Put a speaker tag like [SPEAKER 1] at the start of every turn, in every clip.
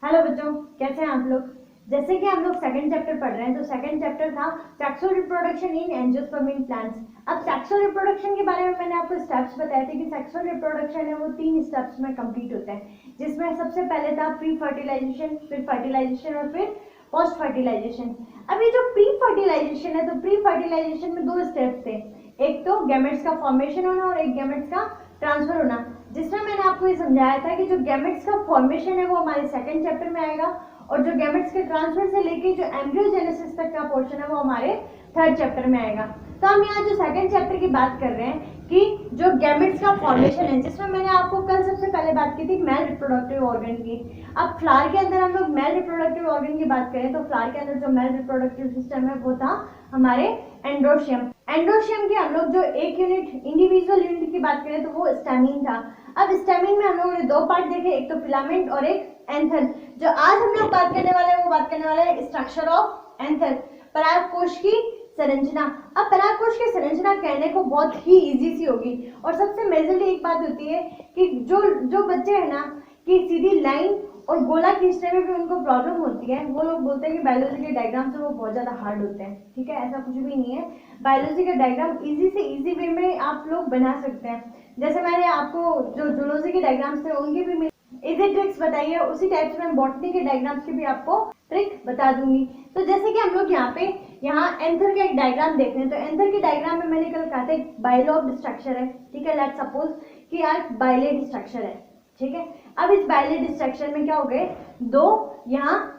[SPEAKER 1] Hello बच्चों, कैसे हैं आप लोग। जैसे कि हम लोग सेकंड चैप्टर पढ़ रहे हैं, तो सेकंड चैप्टर था sexual reproduction in angiosperm in plants. अब सेक्सुअल रिप्रोडक्शन के बारे में मैंने आपको स्टेप्स बताए थे कि सेक्सुअल रिप्रोडक्शन है वो 3 स्टेप्स में कंप्लीट होता है, जिसमें सबसे पहले था प्री फर्टिलाइजेशन, फिर फर्टिलाइजेशन और फिर पोस्ट फर्टिलाइजेशन। अब ये जो प्री फर्टिलाइजेशन है, तो प्री फर्टिलाइजेशन में 2 स्टेप्स थे, एक तो गैमेट्स का फॉर्मेशन होना और एक गैमेट्स का ट्रांसफर होना, जिसमें मैंने आपको ये समझाया था कि जो गैमेट्स का फॉर्मेशन है वो हमारे सेकंड चैप्टर में आएगा और जो गैमेट्स के ट्रांसफर से लेके जो एम्ब्रियोजेनेसिस तक का पोर्शन है वो हमारे थर्ड चैप्टर में आएगा। तो हम यहाँ जो सेकंड चैप्टर की बात कर रहे हैं कि जो गैमेट्स का फॉर्मेशन है, जिसमें मैंने आपको कल सबसे पहले बात की थी मेल रिप्रोडक्टिव ऑर्गन की। अब फ्लावर के अंदर हम लोग मेल रिप्रोडक्टिव ऑर्गन की बात करें तो फ्लावर के अंदर जो मेल रिप्रोडक्टिव सिस्टम है वो था हमारे एंड्रोशियम। एंड्रोशियम के हम लोग जो एक यूनिट इंडिविजुअल यूनिट की बात करें तो वो स्टैमिन था। अब स्टैमिन में हम लोगों ने 2 पार्ट देखे, एक तो फिलामेंट और एक एंथर। जो आज हम लोग बात करने वाले हैं वो बात करने वाले हैं स्ट्रक्चर ऑफ एंथर, परागकोश की संरचना। अब परागकोश की संरचना कहने को बहुत ही इजी सी होगी और सबसे मेजरली एक बात होती है कि जो बच्चे हैं ना कि सीधी लाइन और गोला खींचने में भी उनको प्रॉब्लम होती है, वो लोग बोलते हैं कि बायोलॉजी के डायग्राम से वो बहुत ज्यादा हार्ड होते हैं। ठीक है, ऐसा कुछ भी नहीं है, बायोलॉजी का डायग्राम इजी से इजी वे में आप लोग बना सकते हैं। जैसे मैंने आपको जो जूलॉजी के डायग्राम्स थे उनके भी इजी ट्रिक्स बताई है, उसी टाइप से मैं बॉटनी के डायग्राम्स की भी आपको ट्रिक बता दूंगी। तो जैसे कि हम लोग यहाँ एंथर का एक डायग्राम देख रहे हैं, तो एंथर के डायग्राम में मैंने कल कहा था बाइलोब स्ट्रक्चर है। ठीक है, लेट्स सपोज कि यार बाइलेड स्ट्रक्चर है। ठीक है, अब इस बाइलेड स्ट्रक्चर में क्या हो गए, 2 यहाँ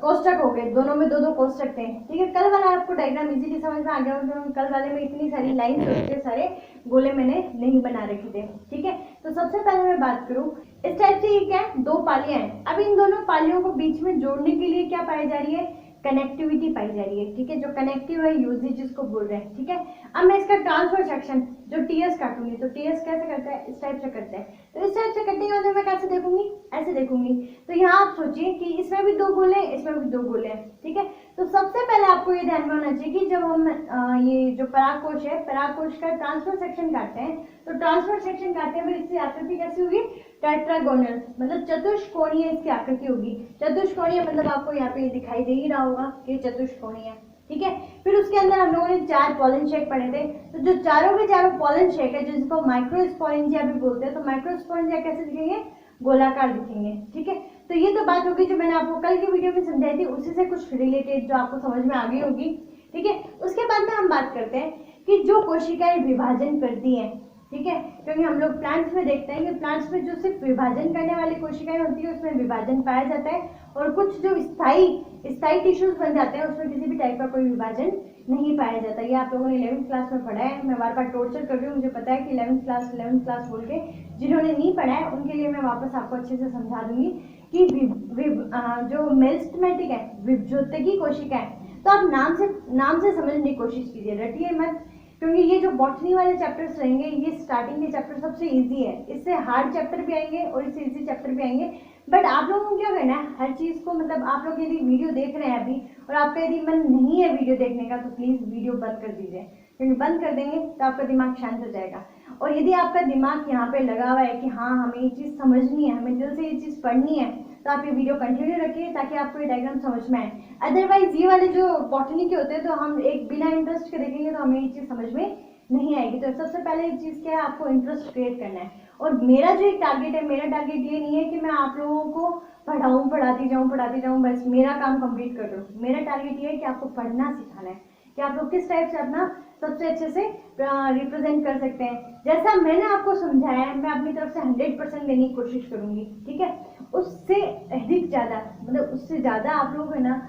[SPEAKER 1] कोष्ठक हो गए, दोनों में 2-2 कोष्ठक थे। ठीक है, कल वाला आपको डायग्राम इजीली समझ में आ गया होगा, कल वाले में इतनी सारी लाइन्स और इतने सारे गोले मैंने नहीं बना रखे थे। ठीक है, तो सबसे पहले मैं बात करूं इस टाइप से, ये क्या है, 2 पालियां हैं। अब इन दोनों पालियों को बीच में जोड़ने के लिए क्या पाई जा रही है, कनेक्टिविटी पाई जा रही है। ठीक है, जो कनेक्टिव है यूजेज जिसको बोल रहे हैं। ठीक है, अब मैं इसका ट्रांसफर सेक्शन जो टीएस काटूंगी, तो टीएस कैसे करता है, इस टाइप से करता है। तो इस टाइप से कटने के बाद मैं कैसे देखूंगी, ऐसे देखूंगी। तो यहाँ आप सोचिए कि इसमें भी 2 गोले हैं, इसमें भी 2 गोले हैं। ठीक है, तो सबसे पहले आपको ये ध्यान में होना चाहिए कि जब हम ये जो परागकोश है, परागकोश का ट्रांसफर सेक्शन काटते हैं, तो ट्रांसफर सेक्शन काटते हुए इसकी आकृति कैसी होगी, टेट्रागोनल, मतलब चतुष्कोणीय इसकी आकृति होगी। चतुष्कोणीय मतलब आपको यहाँ पे दिखाई दे ही रहा होगा कि चतुष्कोणीय है। ठीक है, फिर उसके अंदर हम लोगों ने 4 पॉलन शेक पढ़े थे। तो जो चारों के चारों पॉलन शेक है, जिसको माइक्रोस्पोरेंजिया भी बोलते हैं, तो माइक्रोस्पोरेंजिया कैसे दिखेंगे, गोलाकार दिखेंगे। ठीक है, तो ये तो बात होगी जो मैंने आपको कल की वीडियो में समझाई थी, उसी से कुछ रिलेटेड जो आपको समझ में आ गई होगी। ठीक है, उसके बाद में हम बात करते हैं कि जो कोशिकाएं विभाजन करती हैं। ठीक है, क्योंकि हम लोग प्लांट्स में देखते हैं कि प्लांट्स में जो सिर्फ विभाजन करने वाली कोशिकाएं होती है उसमें विभाजन पाया जाता है, और कुछ जो स्थायी टिश्यूज बन जाते हैं उसमें किसी भी टाइप का कोई विभाजन नहीं पाया जाता। ये आप लोगों ने 11th क्लास में पढ़ा है। मैं बार बार टॉर्चर कर रही हूँ, मुझे पता है कि 11th क्लास बोल के जिन्होंने नहीं पढ़ा है उनके लिए मैं वापस आपको अच्छे से समझा दूंगी कि जो मेरिस्टेमेटिक है, विभज्योतकी कोशिका है, तो आप नाम से समझने की कोशिश कीजिए, रटिए मत, क्योंकि ये जो बॉटनी वाले चैप्टर्स रहेंगे ये स्टार्टिंग के चैप्टर सबसे इजी है, इससे हार्ड चैप्टर भी आएंगे और इससे इजी चैप्टर भी आएंगे। बट आप लोगों को क्या करना है, हर चीज को, मतलब आप लोग यदि वीडियो देख रहे हैं अभी और आपका यदि मन नहीं है वीडियो देखने का, तो प्लीज वीडियो बंद कर दीजिए, क्योंकि बंद कर देंगे तो आपका दिमाग शांत हो जाएगा। और यदि आपका दिमाग यहाँ पे लगा हुआ है कि हाँ हमें ये चीज समझनी है, हमें दिल से ये चीज पढ़नी है, तो आप ये वीडियो कंटिन्यू रखिए ताकि आपको ये डायग्राम समझ में आए। अदरवाइज ये वाले जो बॉटनी के होते हैं तो हम एक बिना इंटरेस्ट के देखेंगे तो हमें ये चीज समझ में नहीं आएगी। तो सबसे पहले एक चीज क्या है, आपको इंटरेस्ट क्रिएट करना है। और मेरा जो एक टारगेट है, मेरा टारगेट ये नहीं है कि मैं आप लोगों को पढ़ाती जाऊँ, बस मेरा काम कंप्लीट कर दूँ। मेरा टारगेट ये है कि आपको पढ़ना सिखाना है कि आप लोग किस टाइप से अपना सबसे अच्छे से रिप्रेजेंट कर सकते हैं। जैसा मैंने आपको समझाया है, मैं अपनी तरफ से 100% देने की कोशिश करूंगी। ठीक है, उससे अधिक ज़्यादा, मतलब उससे ज़्यादा आप लोग है ना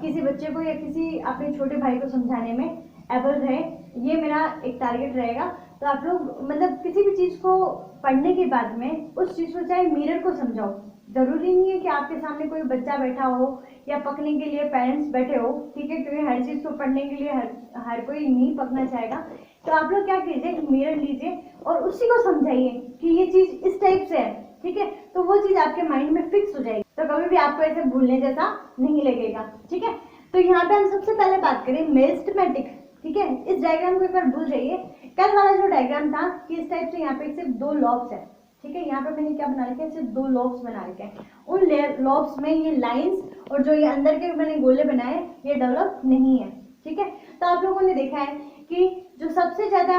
[SPEAKER 1] किसी बच्चे को या किसी अपने छोटे भाई को समझाने में एबल रहे, ये मेरा एक टारगेट रहेगा। तो आप लोग मतलब किसी भी चीज़ को पढ़ने के बाद में उस चीज़ को चाहे मिरर को समझाओ, जरूरी नहीं है कि आपके सामने कोई बच्चा बैठा हो या पकने के लिए पेरेंट्स बैठे हो। ठीक है, क्योंकि हर चीज़ को पढ़ने के लिए हर कोई नहीं पकना चाहेगा। तो आप लोग क्या कीजिए, मिरर लीजिए और उसी को समझाइए कि ये चीज़ इस टाइप से है। ठीक है, तो वो चीज़ आपके माइंड में फिक्स हो जाएगी, तो कभी भी आपको ऐसे भूलने जैसा नहीं लगेगा। ठीक है, तो यहाँ पे हम सबसे पहले बात करें मेरिस्टेमेटिक। ठीक है, इस डायग्राम को एक बार भूल जाइए। कल वाला जो डायग्राम था कि इस टाइप से यहाँ पे सिर्फ 2 लॉब्स है। ठीक है, यहाँ पे मैंने क्या बना रखे हैं, सिर्फ 2 लॉब्स बना रखे हैं। उन लॉब्स में ये लाइंस और जो ये अंदर के मैंने गोले बनाए ये डेवलप नहीं है। ठीक है, तो आप लोगों ने देखा है कि जो सबसे ज्यादा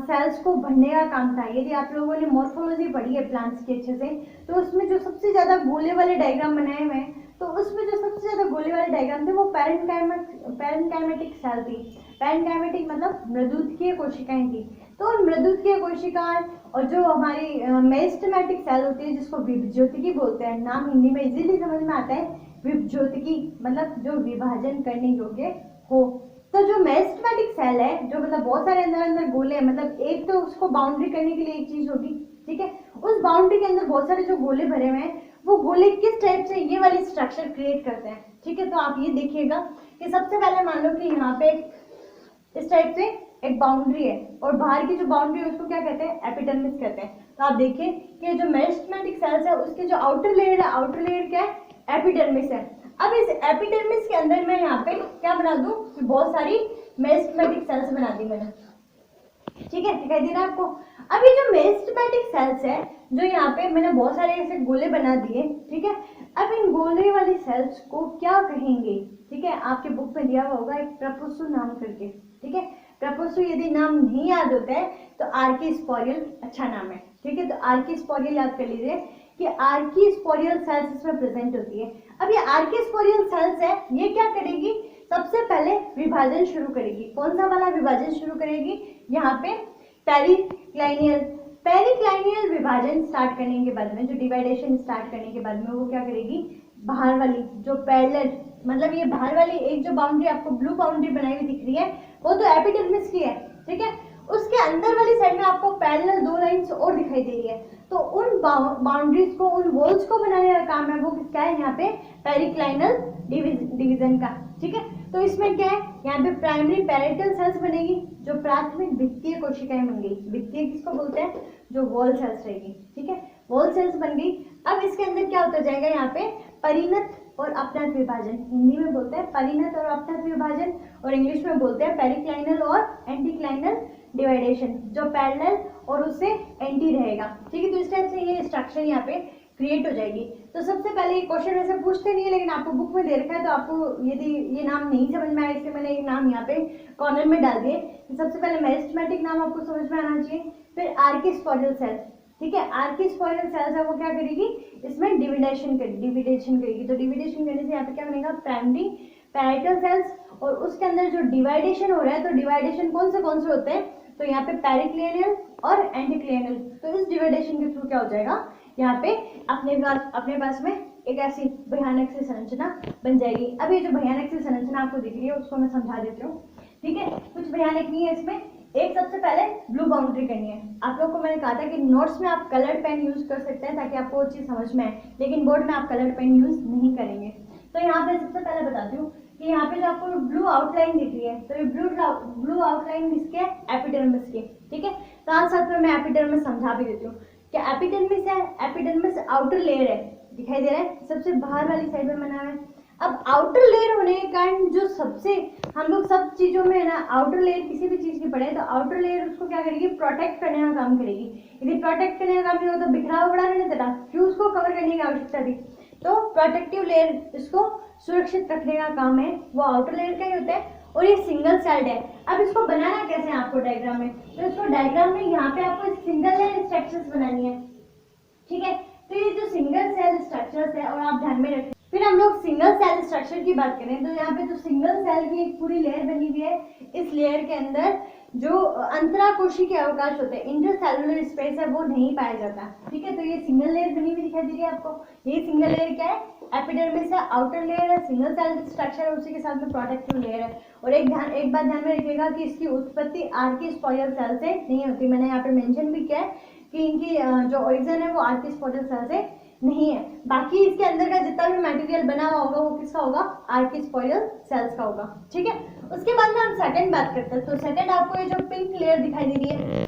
[SPEAKER 1] सेल्स को भरने का काम था, यदि आप लोगों ने मॉर्फोलॉजी पढ़ी है प्लांट्स के अच्छे से, तो उसमें जो सबसे ज्यादा गोले वाले डायग्राम बनाए हुए हैं, तो उसमें जो सबसे ज्यादा गोले वाले डायग्राम थे वो पैरेंकाइमेटिक सेल थी। पैरेंकाइमेटिक मतलब मृदुतकीय कोशिकाएं थी। तो मृदुतकीय कोशिकाएं और जो हमारी मेरिस्टेमेटिक सेल होती है जिसको विभज्योतिकी बोलते हैं, नाम हिंदी में इजीली समझ में आता है, विभज्योतिकी मतलब जो विभाजन करने योग्य हो। तो जो मेरिस्टेमेटिक सेल है, जो मतलब बहुत सारे अंदर अंदर गोले हैं, मतलब एक तो उसको बाउंड्री करने के लिए एक चीज होगी, ठीक है, उस बाउंड्री के अंदर बहुत सारे जो गोले भरे हुए हैं, वो गोले किस टाइप से ये वाली स्ट्रक्चर क्रिएट करते हैं। ठीक है, तो आप ये देखिएगा कि सबसे पहले मान लो कि यहाँ पे इस टाइप से एक बाउंड्री है और बाहर की जो बाउंड्री है उसको क्या कहते हैं, एपिडर्मिस कहते हैं। तो आप देखिए कि जो मेरिस्टेमेटिक सेल्स है उसके जो आउटर लेयर है, आउटर लेयर क्या है, एपिडर्मिस है। अब इस एपिडर्मिस के अंदर मैं यहाँ पे क्या बना दूं कि बहुत सारी मेरिस्टेमेटिक सेल्स बना दी मैंने। ठीक है, दिखाई दे रहा है आपको। अब ये जो मेरिस्टेमेटिक सेल्स है, जो यहाँ पे मैंने बहुत सारे ऐसे गोले बना दिए, ठीक है, अब इन गोले वाली सेल्स को क्या कहेंगे। ठीक है, आपके बुक में दिया हुआ होगा एक प्रपोसु नाम करके। ठीक है, प्रपोसु यदि नाम नहीं याद होता है तो आर्कीस्पोरियल अच्छा नाम है। ठीक है, तो आर्कीस्पोरियल याद कर लीजिए कि आर्कीस्पोरियल सेल्स इसमें प्रेजेंट होती है। अब ये आर्कीस्पोरियल सेल्स है, ये क्या करेगी, सबसे पहले विभाजन शुरू करेगी। कौन सा वाला विभाजन शुरू करेगी, यहाँ पे पेरिक्लाइनियल विभाजन स्टार्ट करने के बाद में, जो डिवाइडेशन स्टार्ट करने के बाद में वो क्या करेगी, बाहर वाली जो पैरेलल, मतलब ये बाहर वाली एक जो बाउंड्री आपको ब्लू बाउंड्री बनाई हुई दिख रही है वो तो एपिडर्मिस की है। ठीक है, उसके अंदर वाली साइड में आपको पैरेलल 2 लाइंस और दिखाई दे रही है, तो उन बाउंड्रीज को, उन वॉल्स को बनाने का काम है वो किसका है, यहाँ पे पेरिक्लाइनल डिवीजन का। ठीक है, तो इसमें क्या है, यहाँ पे प्राइमरी पैरेटल सेल्स बनेगी, जो प्राथमिक वित्तीय कोशिकाएं बन गई। वित्तीय किसको बोलते हैं, जो वॉल सेल्स रहेगी। ठीक है, वॉल सेल्स बन गई। अब इसके अंदर क्या होता जाएगा, यहाँ पे परिणत और अपनत विभाजन, हिंदी में बोलते हैं परिणत और अपनत विभाजन, और इंग्लिश में बोलते हैं पेरिक्लाइनल और एंटीक्लाइनल डिवाइडेशन, जो पैरेलल और उससे एंटी रहेगा। ठीक है, तो इस टाइप से ये स्ट्रक्चर यहाँ पे क्रिएट हो जाएगी। तो सबसे पहले ये क्वेश्चन वैसे पूछते नहीं है, लेकिन आपको बुक में दे रखा है, तो आपको यदि ये नाम नहीं समझ में आए, इसलिए मैंने एक नाम यहाँ पे कॉर्नर में डाल दिए। सबसे पहले मेरिस्टेमेटिक नाम आपको समझ में आना चाहिए, फिर आर्कीस्पोरियल सेल्स। ठीक है, आर्कीस्पोरियल सेल्स है वो क्या करेगी, इसमें डिविडेशन करेगी। तो डिविडेशन करने से यहाँ पे क्या बनेगा, प्राइमरी पैरेटल सेल्स, और उसके अंदर जो डिवाइडेशन हो रहा है, तो डिवाइडेशन कौन से होते हैं, तो यहाँ पे पेरिक्लिनियल और एंटीक्लिनियल। तो इस डिवाइडेशन के थ्रू क्या हो जाएगा, यहाँ पे अपने पास में एक ऐसी भयानक सी संरचना बन जाएगी। अब ये जो भयानक सी संरचना आपको दिख रही है उसको मैं समझा देती हूँ। ठीक है, कुछ भयानक नहीं है इसमें। एक सबसे पहले ब्लू बाउंड्री करनी है। आप लोग को मैंने कहा था कि नोट्स में आप कलर पेन यूज कर सकते हैं ताकि आपको वो चीज समझ में आए, लेकिन बोर्ड में आप कलर पेन यूज नहीं करेंगे। तो यहाँ पे सबसे पहले बताती हूँ कि यहाँ पे जो आपको ब्लू आउटलाइन दिख रही है, तो ये ब्लू आउटलाइन किसके, एपिडर्मिस के। ठीक है, साथ साथ में मैं एपिडर्मिस समझा भी देती हूँ कि एपिडर्मिस है, एपिडर्मिस आउटर लेयर है, दिखाई दे रहा है, सबसे बाहर वाली साइड में बना है। अब आउटर लेयर होने के कारण जो सबसे, हम लोग सब चीजों में है ना, आउटर लेयर किसी भी चीज की पढ़े तो आउटर लेयर उसको क्या करेगी, प्रोटेक्ट करने का काम करेगी। यदि प्रोटेक्ट करने का काम नहीं हो तो बिखराव बड़ा नहीं देता, क्यों उसको कवर करने की आवश्यकता थी। तो प्रोटेक्टिव लेयर, इसको सुरक्षित रखने का काम है वो आउटर लेयर का ही होता है, और ये सिंगल सेल्ड है। अब इसको बनाना कैसे है आपको डायग्राम में, तो इसको डायग्राम में यहाँ पे आपको सिंगल सेल स्ट्रक्चर्स बनानी है। ठीक है, तो ये जो सिंगल सेल स्ट्रक्चर्स है, और आप ध्यान में रखें, फिर हम लोग सिंगल सेल स्ट्रक्चर की बात करें तो यहाँ पे जो सिंगल सेल की एक पूरी लेयर बनी हुई है, इस लेयर के अंदर जो अंतराकोशिकीय अवकाश होते हैं, इंटरसेलुलर स्पेस है, वो नहीं पाया जाता। ठीक है, तो ये सिंगल लेयर बनी हुई दिखाई दे रही है आपको। ये सिंगल लेयर क्या है, एपिडर्मिस है, आउटर लेयर है, सिंगल सेल स्ट्रक्चर है, उसी के साथ में प्रोटेक्टिव लेयर है। और एक बात ध्यान में रखिएगा कि इसकी उत्पत्ति आर्कीस्पोरियल सेल से नहीं होती। मैंने यहाँ पे मेंशन भी किया है कि इनकी जो ओरिजिन है वो आर्कीस्पोरियल सेल से नहीं है। बाकी इसके अंदर का जितना भी मटेरियल बना हुआ होगा वो किसका होगा, आर्कीस्पोरियल सेल्स का होगा। ठीक है, उसके बाद में हम सेकंड बात करते हैं। तो सेकंड आपको ये जो पिंक लेयर दिखाई दे रही है,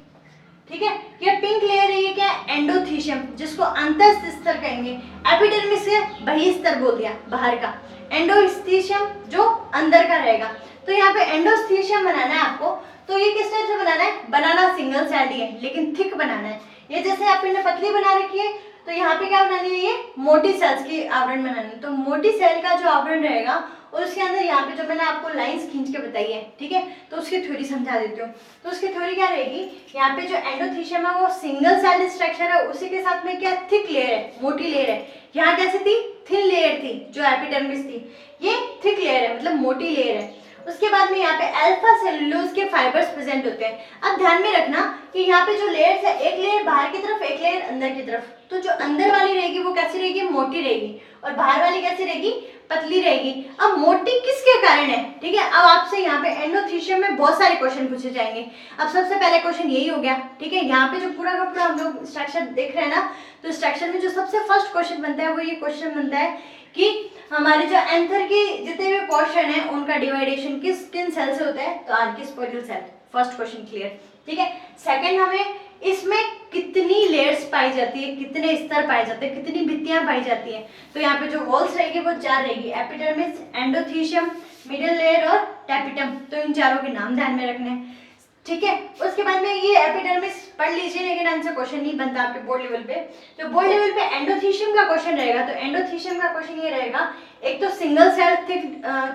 [SPEAKER 1] ठीक है, ये पिंक लेयर है, ये क्या है, एंडोथीशियम, जिसको अंतस्थ स्तर कहेंगे। एपिडर्मिस से बहिस्तर बोल दिया, बाहर का। एंडोथीशियम जो अंदर का रहेगा। तो यहाँ पे एंडोथीशियम बनाना है आपको, तो ये किस टाइप से बनाना है, बनाना सिंगल सेल्ड ही है, लेकिन थिक बनाना है।
[SPEAKER 2] ये जैसे आपने पतली बना रखी है, तो यहाँ पे क्या बनानी है, ये मोटी सेल्स की आवरण बनानी है। तो मोटी सेल का जो आवरण रहेगा और उसके अंदर यहाँ पे जो मैंने आपको लाइंस खींच के बताई है, ठीक है, तो उसकी थ्योरी समझा देती हूँ। तो उसकी थ्योरी क्या रहेगी, यहाँ पे जो एंडोथीशियम है वो सिंगल सेल स्ट्रक्चर है, उसी के साथ में क्या थिक लेयर है, मोटी लेयर है। यहाँ कैसे थी, थिन लेयर थी जो एपिडर्मिस थी, ये थिक लेयर है मतलब मोटी लेयर है। उसके बाद में यहाँ पे अल्फा सेलुलोज के फाइबर्स प्रेजेंट होते हैं। अब ध्यान में रखना कि यहाँ पे जो लेयर्स है, एक लेयर बाहर की तरफ, एक लेयर अंदर की तरफ। तो जो अंदर वाली रहेगी वो कैसी रहेगी, मोटी रहेगी, और बाहर वाली कैसी रहेगी, पतली रहेगी। अब मोटी किसके कारण है, ठीक है। अब आपसे यहाँ पे एंडोथीशियम में बहुत सारे क्वेश्चन पूछे जाएंगे। अब सबसे पहले क्वेश्चन यही हो गया, ठीक है। यहाँ पे जो पूरा का पूरा हम लोग स्ट्रक्चर देख रहे हैं ना, तो स्ट्रक्चर में जो सबसे फर्स्ट क्वेश्चन बनता है वो ये क्वेश्चन बनता है कि हमारे जो एंथर की जितने भी पोर्शन है उनका डिवाइडेशन किन सेल से होता है, तो आर्किस्पोडियल सेल। फर्स्ट क्वेश्चन क्लियर, ठीक है। सेकंड, हमें इसमें कितनी लेयर्स पाई जाती है, कितने स्तर पाए जाते हैं, कितनी भित्तियां पाई जाती हैं। तो यहाँ पे जो वॉल्स रहेगी वो 4 रहेगी, एपिडर्मिस, एंडोथीशियम, मिडिल लेयर और टैपिटम। तो इन चारों के नाम ध्यान में रखने हैं, ठीक है। उसके बाद में ये एपिडर्मिस पढ़ लीजिए, लेकिन आंसर क्वेश्चन नहीं बनता आपके बोर्ड लेवल पे। तो बोर्ड लेवल पे एंडोथीशियम का क्वेश्चन रहेगा, तो एंडोथीशियम का क्वेश्चन ये रहेगा, एक तो सिंगल सेल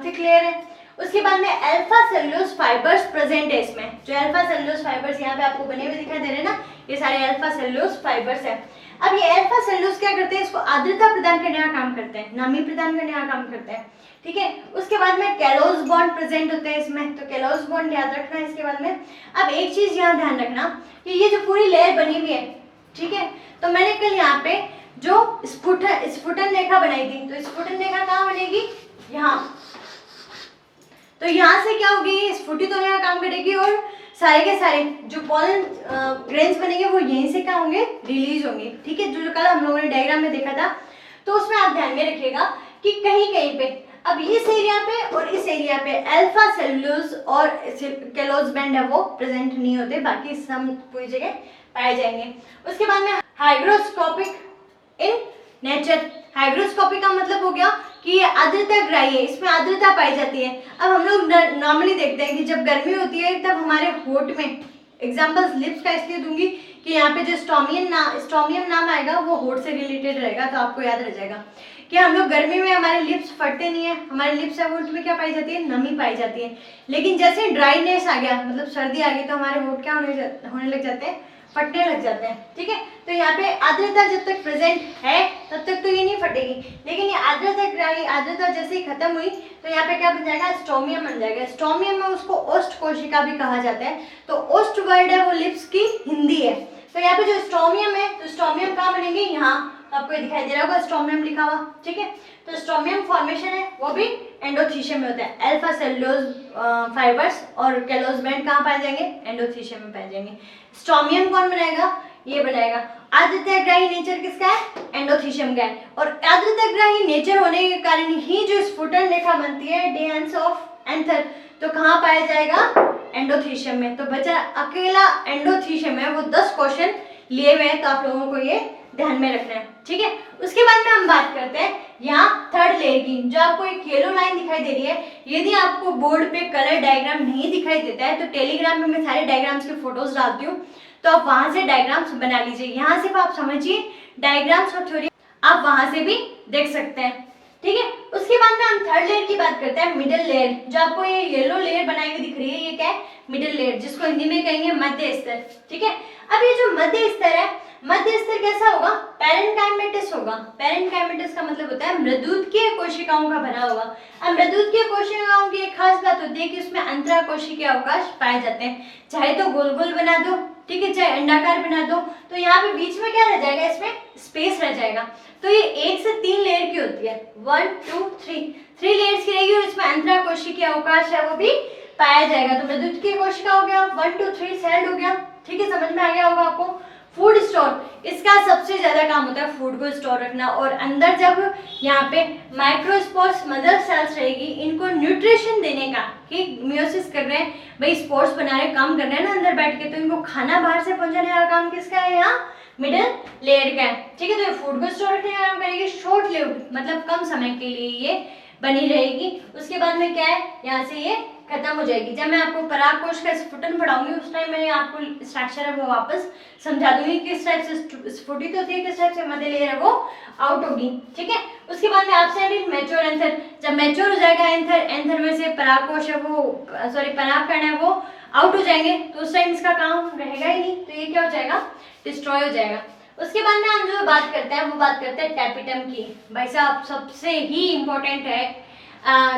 [SPEAKER 2] थिक लेयर है, उसके बाद में अल्फा सेलुलोज फाइबर्स प्रेजेंट है इसमें। जो अल्फा सेलुलोज फाइबर्स यहाँ पे आपको बने हुए दिखाई दे रहे हैं ना, ये सारे अल्फा सेलुलोज फाइबर्स है। अब ये अल्फा सेलुलोज क्या करते हैं, इसको आर्द्रता प्रदान करने का काम करते हैं, नमी प्रदान करने का काम करते हैं, ठीक है। उसके बाद में कैलोज बॉन्ड प्रेजेंट होते हैं इसमें, तो कैलोज बॉन्ड याद रखना है इसके बाद में। अब एक चीज यहाँ ध्यान रखना कि ये जो पूरी लेयर बनी हुई है, ठीक है, तो मैंने कल यहाँ पे जो स्फुटन रेखा बनाई थी, तो स्फुटन रेखा कहाँ बनेगी, यहाँ। तो यहाँ से क्या होगी, स्फुटित होने का काम करेगी, और सारे के सारे जो पॉलन ग्रेन्स बनेंगे वो यहीं से क्या होंगे, रिलीज होंगे, ठीक है। जो कल हम लोगों ने डायग्राम में देखा था, तो उसमें आप ध्यान में रखिएगा कि कहीं कहीं पे, अब इस एरिया पे और इस एरिया पे अल्फा सेलुलोज और कैलोज बैंड है वो प्रेजेंट नहीं होते, बाकी सब पूरी जगह पाए जाएंगे। उसके बाद में हाइग्रोस्कोपिक इन नेचर, हाइग्रोस्कोपिक का मतलब हो गया कि ये आर्द्रता ग्राही है, इसमें आर्द्रता पाई जाती है। अब हम लोग नॉर्मली देखते हैं कि जब गर्मी होती है तब हमारे होठ में, एग्जाम्पल्स लिप्स का इसलिए दूंगी कि यहाँ पे जो स्टोमियम नाम आएगा वो होठ से रिलेटेड रहेगा, तो आपको याद रह जाएगा कि हम लोग गर्मी में हमारे लिप्स फटते नहीं है, हमारे लिप्स या होठ में क्या पाई जाती है, नमी पाई जाती है। लेकिन जैसे ड्राइनेस आ गया, मतलब सर्दी आ गई, तो हमारे होठ क्या होने लग जाते हैं, फटने लग जाते हैं, ठीक है। तो यहाँ पे आर्द्रता जब तक प्रेजेंट है तब तक तो ये नहीं फटेगी, लेकिन ये आर्द्रता जैसे ही खत्म हुई तो यहाँ पे क्या बन जाएगा, स्टोमियम बन जाएगा। स्टोमियम में उसको ओस्ट कोशिका भी कहा जाता है, तो ओस्ट वर्ड है वो लिप्स की हिंदी है। तो यहाँ पे जो स्टोमियम है, तो स्टोमियम कहाँ बनेंगे, यहाँ आपको ये दिखाई दे रहा होगा स्टोमियम लिखा हुआ, ठीक है। तो स्टोमियम फॉर्मेशन है वो भी एंडोथीशियम में होता है। अल्फा सेलुलोज फाइबर्स और कैलोज बैंड कहाँ पाए जाएंगे, एंडोथीशियम में पाए जाएंगे। स्टोमियम कौन बनाएगा, ये बनाएगा। आर्द्रताग्राही नेचर किसका है, एंडोथीशियम का है, और आर्द्रताग्राही नेचर होने के कारण ही जो स्फुटन रेखा बनती है, डेंस ऑफ एंथर, तो कहाँ पाया जाएगा, एंडोथीशियम में। तो बचा अकेला एंडोथीशियम है, वो 10 क्वेश्चन लिए हुए हैं, तो आप लोगों को ये ध्यान में रखना है, ठीक है। उसके बाद में हम बात करते हैं यहाँ थर्ड लेयर की, जो आपको एक येलो लाइन दिखाई दे रही है। यदि आपको बोर्ड पे कलर डायग्राम नहीं दिखाई देता है तो टेलीग्राम में मैं सारे डायग्राम्स के फोटोज डालती हूँ, तो आप वहां से डायग्राम्स बना लीजिए। यहाँ सिर्फ आप समझिए डायग्राम्स और थ्योरी आप वहां से भी देख सकते हैं, ठीक है। उसके बाद में हम थर्ड लेयर की बात करते हैं, मिडिल लेयर। जो आपको ये येलो लेयर बनाई हुई दिख रही है, ये क्या है, मिडिल लेयर, जिसको हिंदी में कहेंगे मध्य स्तर, ठीक है। अब ये जो मध्य स्तर है, मध्य स्तर कैसा होगा, पैरेन्काइमेटस होगा। पैरेन्काइमेटस का मतलब होता है मृदुत्कीय कोशिकाओं का भरा होगा। अब मृदुत्कीय कोशिकाओं की एक खास बात होती है कि उसमें अंतराकोशिकीय अवकाश पाए जाते हैं, चाहे तो गोल गोल बना दो, ठीक है, चाहे अंडाकार बना दो, तो यहाँ पे बीच में क्या रह जाएगा, इसमें स्पेस रह जाएगा। तो ये 1 से 3 लेयर की होती है, 1 2 3 लेयर्स की रहेगी, और इसमें अंतराकोशिकीय अवकाश है वो भी पाया जाएगा। तो मृदुत्कीय कोशिका हो गया, 1 2 3 सेल हो गया, ठीक है, समझ में आ गया होगा आपको। फूड स्टोर, इसका सबसे ज्यादा काम होता है फूड को स्टोर रखना, और अंदर जब यहाँ पे माइक्रोस्पोर्स मदर सेल्स रहेगी, इनको न्यूट्रिशन देने का, कि मियोसिस कर रहे हैं भाई, स्पोर्स बना रहे, काम कर रहे हैं ना अंदर बैठ के, तो इनको खाना बाहर से पहुंचाने का काम किसका है, यहाँ मिडिल लेयर का है, ठीक है। तो ये फूड को स्टोर रखने का काम करेगी, शॉर्ट लिव्ड मतलब कम समय के लिए ये बनी रहेगी। उसके बाद में क्या है, यहाँ से ये खत्म हो जाएगी। जब मैं आपको परागकोश का स्फुटन पढ़ाऊंगी उस टाइम मैं आपको स्ट्रक्चर है वो वापस समझा दूंगी, किस टाइप से स्फुटित होती है, किस टाइप से मध्य लेयर है वो आउट होगी, ठीक है। उसके बाद में आपसे मैच्योर एंथर, जब मैच्योर हो जाएगा एंथर में से परागकोश है वो परागकण है वो आउट हो जाएंगे, तो उस टाइम इसका काम रहेगा ही नहीं, तो ये क्या हो जाएगा, डिस्ट्रॉय हो जाएगा। उसके बाद में हम जो बात करते हैं वो बात करते हैं टैपिटम की। भाई साहब सबसे ही इम्पोर्टेंट है,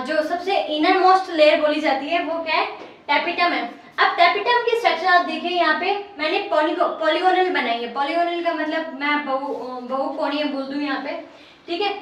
[SPEAKER 2] जो सबसे इनर मोस्ट लेयर बोली जाती है वो क्या है, टैपिटम है। अब टैपिटम की स्ट्रक्चर आप देखिए, यहाँ पे मैंने पॉलीगोनल बनाई है। पॉलीगोनल का मतलब मैं बहुकोणीय बोल दूं यहाँ पे, ठीक है।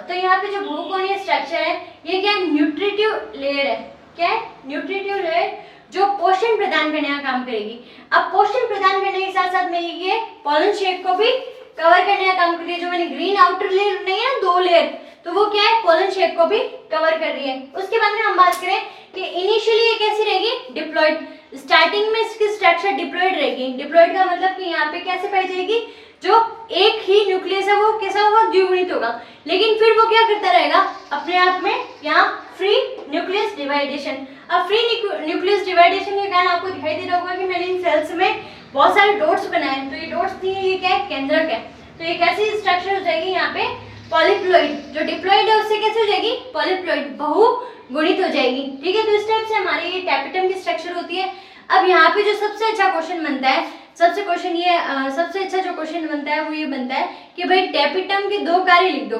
[SPEAKER 2] तो यहाँ पे जो बहुकोणीय स्ट्रक्चर है ये क्या है, न्यूट्रिटिव लेयर है। क्या है, न्यूट्रिटिव लेयर जो पोषण प्रदान करने का काम करेगी। अब पोषण प्रदान करने के साथ साथ में ये पॉलन शेड को भी कवर करने का काम कर रही है। जो मैंने ग्रीन आउटर लेयर नहीं है, 2 लेयर, तो वो क्या है, पॉलन शेड को भी कवर कर रही है। उसके बाद में हम बात करें कि इनिशियली ये कैसी रहेगी, डिप्लॉयड। स्टार्टिंग में इसकी स्ट्रक्चर डिप्लॉयड रहेगी। डिप्लॉयड का मतलब कि यहाँ पे कैसे पाई जाएगी, जो एक ही न्यूक्लियस है वो कैसा होगा, द्विगुणित होगा। लेकिन फिर वो क्या करता रहेगा, अपने आप में यहाँ फ्री न्यूक्लियस डिवाइडेशन। अब फ्री न्यूक्लियस डिवाइडेशन के कारण आपको दिखाई दे रहा होगा कि मैंने इन सेल्स में बहुत सारे डॉट्स बनाए, तो ये डॉट्स दिए, ये क्या है, केंद्रक है। तो ये कैसी स्ट्रक्चर हो जाएगी यहाँ पे, पॉलीप्लॉइड। जो डिप्लॉइड है उससे कैसे हो जाएगी, पॉलीप्लॉइड, बहुगुणित हो जाएगी, ठीक है। तो इस टाइप से हमारी ये टैपिटम की स्ट्रक्चर होती है। अब यहाँ पे जो सबसे अच्छा क्वेश्चन बनता है, सबसे अच्छा जो क्वेश्चन बनता है वो ये बनता है कि भाई टैपिटम के 2 कार्य लिख दो,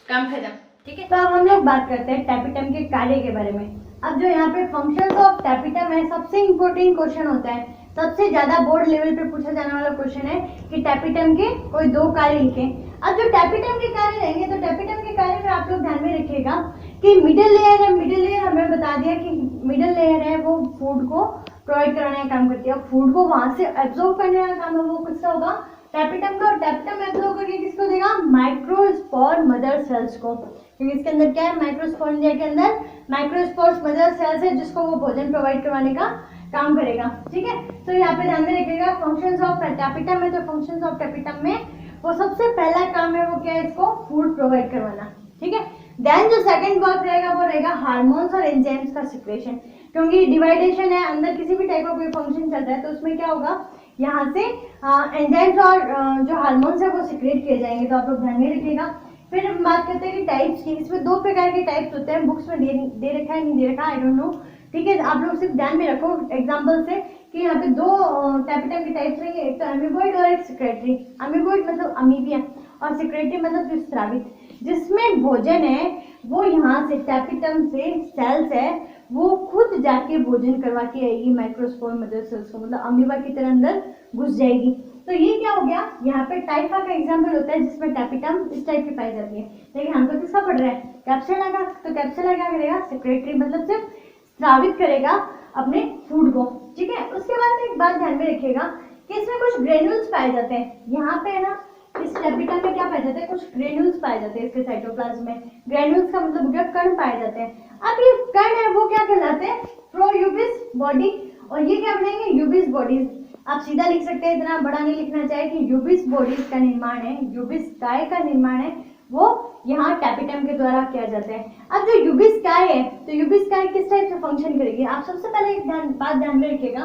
[SPEAKER 2] काम खत्म, ठीक है।
[SPEAKER 1] तो अब हम लोग बात करते हैं टैपिटम के कार्य के बारे में। अब जो यहाँ पे फंक्शंस ऑफ टैपिटम है, सबसे इम्पोर्टेंट क्वेश्चन होता है, सबसे ज्यादा बोर्ड लेवल पे पूछा जाने वाला क्वेश्चन है कि टैपिटम के कोई 2 कार्य लिखें। अब जो टैपिटम के कार्य रहेंगे, तो टैपिटम के कार्य में आप लोग ध्यान में रखिएगा कि मिडिल लेयर है, मिडिल लेयर हमें बता दिया कि मिडिल लेयर है वो फूड को प्रोवाइड कराने का काम करती है। फूड को वहां से एब्जॉर्ब करने का काम है वो किसका होगा, टैपिटम का। और टैपिटम एब्जॉर्ब करके किसको देगा, माइक्रोस्पोर मदर सेल्स को, क्योंकि इसके अंदर क्या है, माइक्रोस्पोरेंजिया के अंदर माइक्रोस्पोर्स मदर सेल्स है जिसको वो भोजन प्रोवाइड करवाने का काम करेगा, ठीक है। तो यहाँ पे ध्यान में रखिएगा फंक्शंस ऑफ टैपिटम है, तो फंक्शंस ऑफ टैपिटम में वो सबसे पहला काम है वो क्या है, इसको फूड प्रोवाइड करवाना, ठीक है। देन जो सेकंड वर्क रहेगा वो रहेगा हार्मोन्स और एंजाइम्स का सिक्रेशन, क्योंकि डिवाइडेशन है, अंदर किसी भी टाइप का कोई फंक्शन चल रहा है तो उसमें क्या होगा, यहाँ से एंजाइम्स और जो हार्मोन्स है वो सिक्रेट किए जाएंगे, तो आप लोग ध्यान में रखिएगा। फिर हम बात करते हैं कि टाइप्स की। इसमें 2 प्रकार के टाइप्स होते हैं, बुक्स में दे रखा है नहीं दे रखा आई डोंट नो, ठीक है। आप लोग सिर्फ ध्यान में रखो एग्जांपल से कि यहाँ पे 2 टैपिटम के टाइप्स रहेंगे, एक तो अमीबॉइड और एक सिक्रेटरी। अमीबॉइड मतलब अमीबिया और सिक्रेटरी मतलब जो स्रावित, जिसमें भोजन है वो यहाँ से टैपिटम से सेल्स है वो खुद जाके भोजन करवा के आएगी माइक्रोस्पोर मदर सेल्स को, मतलब अमीबा की तरह अंदर घुस जाएगी। तो ये क्या हो गया, यहाँ पे टाइफा का एग्जाम्पल होता है जिसमें टैपिटम इस टाइप की पाई जाती है। लेकिन हम तो किसका पढ़ रहे हैं, कैप्सुला का। तो कैप्सुला क्या करेगा, सेक्रेटरी मतलब सिर्फ स्रावित करेगा अपने फूड को, ठीक है। उसके बाद में एक बात ध्यान में रखिएगा कि इसमें कुछ ग्रेन्यूल्स पाए जाते हैं। यहाँ पे है ना, इस टैपिटम में क्या पाए जाते हैं, कुछ ग्रेन्यूल्स पाए जाते हैं इसके साइटोप्लाज्म में। ग्रेन्यूल्स का मतलब क्या, कण पाए जाते हैं। अब ये कण है वो क्या कहलाते हैं, प्रोयूबिस बॉडी, और ये क्या बनेंगे, यूबिस बॉडीज। आप सीधा लिख सकते हैं, इतना बड़ा नहीं लिखना चाहिए कि यूबिस बॉडीज का निर्माण है, यूबिस काय का निर्माण है वो यहाँ टैपिटम के द्वारा किया जाता है। अब जो यूबिस काय है, तो यूबिस काय किस टाइप से फंक्शन करेगी, आप सबसे पहले एक बात ध्यान में रखिएगा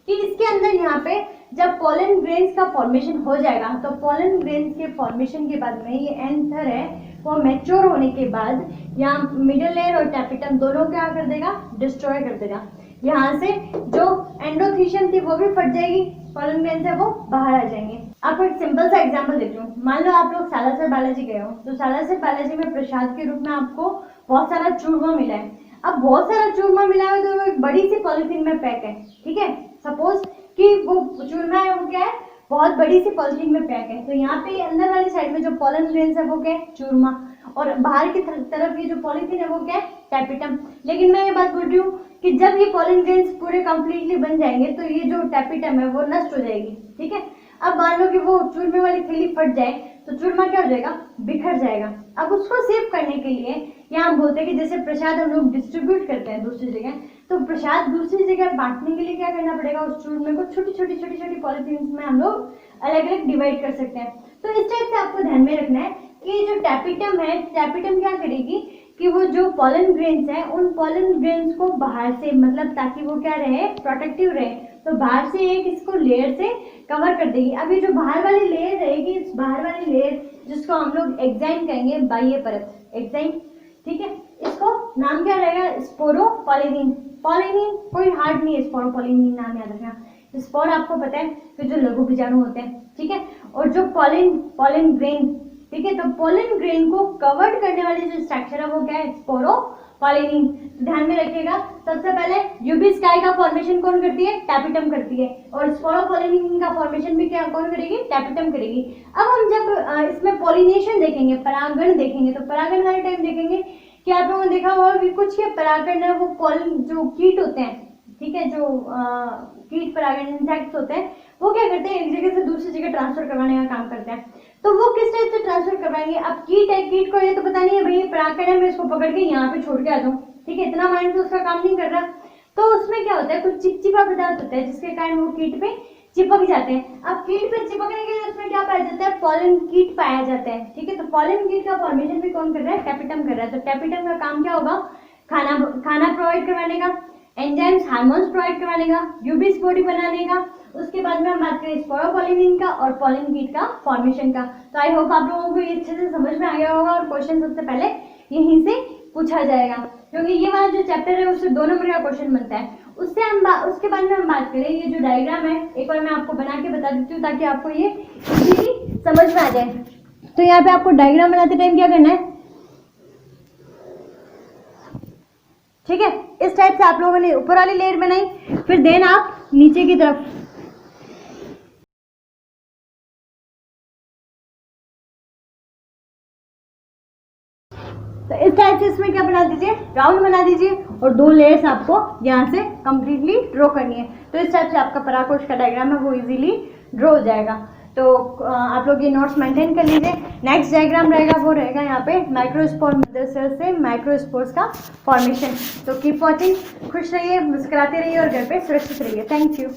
[SPEAKER 1] कि इसके अंदर यहाँ पे जब पोलन ग्रेन्स का फॉर्मेशन हो जाएगा, तो पोलन ग्रेन्स के फॉर्मेशन के बाद में ये एंथर है वो मैच्योर होने के बाद यहाँ मिडिल लेयर और टैपिटम दोनों क्या कर देगा, डिस्ट्रॉय कर देगा। यहाँ से जो एंडोथीशियम थी वो भी फट जाएगी, पोलन ग्रेन से वो बाहर आ जाएंगे। आपको एक सिंपल सा एग्जांपल देती हूँ। मान लो आप लोग सालासर बालाजी गए हो, तो सालासर बालाजी में प्रसाद के रूप में आपको बहुत सारा चूरमा मिला है। अब बहुत सारा चूरमा मिला है तो वो एक बड़ी सी पॉलिथीन में पैक है, ठीक है। सपोज कि वो चूरमा है वो क्या है, बहुत बड़ी सी पॉलिथीन में पैक है। तो यहाँ पे अंदर वाली साइड में जो पोलन ग्रेन्स है वो क्या है, चूरमा, और बाहर की तरफ ये जो पॉलिथीन है वो क्या है, टैपिटम। लेकिन मैं ये बात बोल रही हूँ कि जब ये पोलन ग्रेन्स पूरे कंप्लीटली बन जाएंगे तो ये जो टैपिटम है वो नष्ट हो जाएगी, ठीक है। अब मान लो कि वो चूरमे वाली थैली फट जाए तो चूरमा क्या हो जाएगा, बिखर जाएगा। अब उसको सेव करने के लिए यहाँ हम बोलते हैं कि जैसे प्रसाद हम लोग डिस्ट्रीब्यूट करते हैं दूसरी जगह, तो प्रसाद दूसरी जगह बांटने के लिए क्या करना पड़ेगा, उस चूरमे को छोटी छोटी पॉलिथीन में हम लोग अलग अलग डिवाइड कर सकते हैं। तो इस टाइप से आपको ध्यान में रखना है कि जो टैपिटम है, टैपिटम क्या करेगी कि वो जो पॉलन ग्रेन्स हैं उन पॉलन ग्रेन्स को बाहर से, मतलब ताकि वो क्या रहे, प्रोटेक्टिव रहे, तो बाहर से एक इसको लेयर से कवर कर देगी। अब ये जो बाहर वाली लेयर रहेगी, इस बाहर वाली लेयर जिसको हम लोग एक्साइन कहेंगे, बाह्य परत, एक्साइन, ठीक है। इसको नाम क्या रहेगा, स्पोरोपोलिनिन। पॉलिनिन कोई हार्ड नहीं है, स्पोरोपोलिनिन नाम याद रखना। स्पोर आपको पता है कि जो लघु बीजाणु होते हैं, ठीक है। और जो पॉलन ग्रेन, ठीक है, तो पॉलन ग्रेन को कवर्ड करने वाली जो स्ट्रक्चर है वो क्या है, स्पोरोपोलिनिन। ध्यान में रखिएगा, सबसे पहले यूबिस्काई का फॉर्मेशन कौन करती है, टैपिटम करती है, और स्पोरोपोलिनिन का फॉर्मेशन भी क्या कौन करेगी, टैपिटम करेगी। अब हम जब इसमें पॉलिनेशन देखेंगे, परागण देखेंगे, तो परागण वाले टाइम देखेंगे कि आप लोगों ने देखा होगा कि कुछ ये परागण है वो पॉलन जो कीट होते हैं, ठीक है, जो कीट परागण इंसेक्ट्स होते हैं, वो क्या करते हैं, एक जगह से दूसरी जगह ट्रांसफर करवाने का काम करते हैं। तो वो किस टाइप से ट्रांसफर करवाएंगे, अब कीट है, कीट को ये तो पता नहीं है भाई ये परागण है, मैं इसको पकड़ के यहाँ पे छोड़ के आ जाऊँ, ठीक है, इतना माइंड तो उसका काम नहीं कर रहा। तो उसमें क्या होता है, कुछ चिपचिपा पदार्थ होता है जिसके कारण वो कीट पे चिपक जाते हैं। अब कीट पे चिपकने के लिए उसमें क्या पाया जाता है, पॉलन कीट पाया जाता है, ठीक है। तो पॉलन कीट का फॉर्मेशन भी कौन कर रहा है, टैपिटम कर रहा है। तो टैपिटम का काम क्या होगा, खाना प्रोवाइड करवाने का, एंजाइम्स हार्मोन्स प्रोवाइड करवाने का, यूबीस बॉडी बनाने का। उसके बाद में हम बात करें स्पोरोपोलिनिन का और पॉलन कीट का फॉर्मेशन का। तो आई होप आप लोगों को ये अच्छे से समझ में आ गया होगा, और क्वेश्चन सबसे पहले यहीं से पूछा जाएगा, क्योंकि ये वाला जो चैप्टर है उससे 2 नंबर का क्वेश्चन बनता है। उससे हम उसके बाद में हम बात करें, ये जो डायग्राम है एक बार मैं आपको बना के बता देती हूँ ताकि आपको ये इजीली समझ में आ जाए। तो यहाँ पे आपको डायग्राम बनाते टाइम क्या करना है, ठीक है, इस टाइप से आप लोगों ने ऊपर वाली लेयर बनाई, फिर देन आप नीचे की तरफ, तो इस टाइप से इसमें क्या बना दीजिए, राउंड बना दीजिए, और 2 लेयर्स आपको यहाँ से कंप्लीटली ड्रॉ करनी है। तो इस टाइप से आपका पराकोश का डायग्राम है वो इजीली ड्रॉ हो जाएगा। तो आप लोग ये नोट्स मेंटेन कर लीजिए। नेक्स्ट डायग्राम रहेगा वो रहेगा यहाँ पे माइक्रोस्पोर मदर सेल से माइक्रोस्पोर्स का फॉर्मेशन। तो कीप वॉचिंग, खुश रहिए, मुस्कुराते रहिए और घर पे सुरक्षित रहिए। Thank you.